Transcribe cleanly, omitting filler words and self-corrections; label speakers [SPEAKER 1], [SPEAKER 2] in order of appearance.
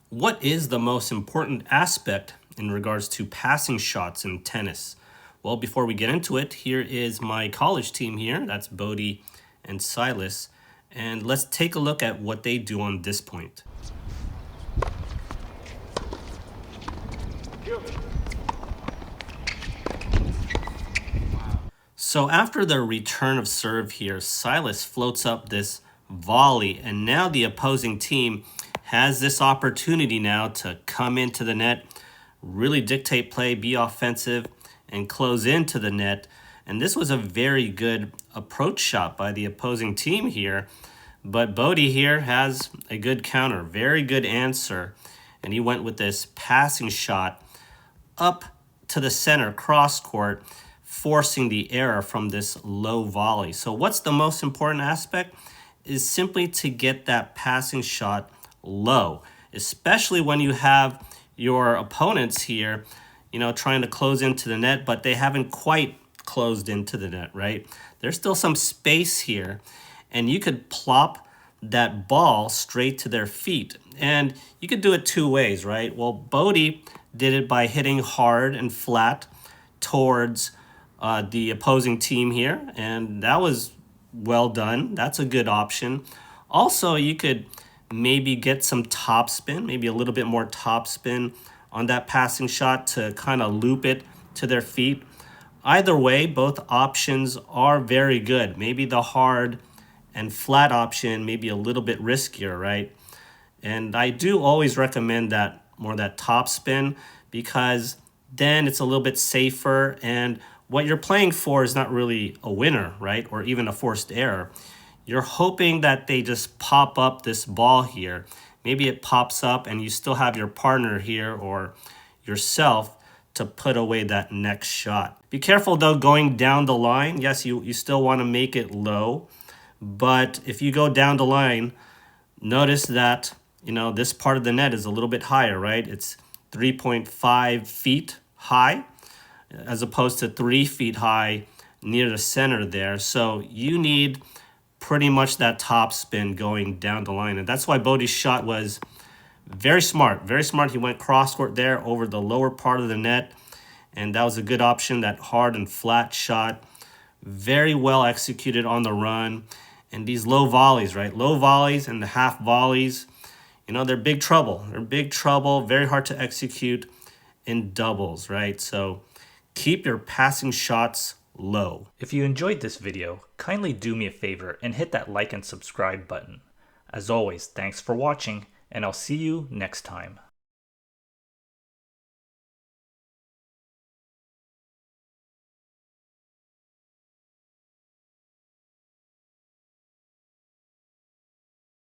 [SPEAKER 1] What is the most important aspect in regards to passing shots in tennis? Well, before we get into it, here is my college team here. That's Bodie and Silas. And let's take a look at what they do on this point. So after the return of serve here, Silas floats up this volley, and now the opposing team has this opportunity now to come into the net, really dictate play, be offensive, and close into the net. And this was a very good approach shot by the opposing team here. But Bodie here has a good counter, very good answer. And he went with this passing shot up to the center cross court, forcing the error from this low volley. So what's the most important aspect is simply to get that passing shot low, especially when you have your opponents here, trying to close into the net, but they haven't quite closed into the net, right? There's still some space here, and you could plop that ball straight to their feet. And you could do it two ways, right? Well, Bodie did it by hitting hard and flat towards the opposing team here, and that was well done. That's a good option. Also, you could maybe get some top spin, maybe a little bit more top spin on that passing shot to kind of loop it to their feet. Either way, both options are very good. Maybe the hard and flat option may be a little bit riskier, right? And I do always recommend that top spin, because then it's a little bit safer, and what you're playing for is not really a winner, right? Or even a forced error. You're hoping that they just pop up this ball here. Maybe it pops up and you still have your partner here or yourself to put away that next shot. Be careful though going down the line. Yes, you still want to make it low, but if you go down the line, notice that this part of the net is a little bit higher, right? It's 3.5 feet high as opposed to 3 feet high near the center there. So you need pretty much that top spin going down the line. And that's why Bodie's shot was very smart, very smart. He went cross court there over the lower part of the net, and that was a good option, that hard and flat shot. Very well executed on the run. And these low volleys, right? Low volleys and the half volleys, they're big trouble. They're big trouble, very hard to execute in doubles, right? So keep your passing shots low.
[SPEAKER 2] If you enjoyed this video, kindly do me a favor and hit that like and subscribe button. As always, thanks for watching, and I'll see you next time.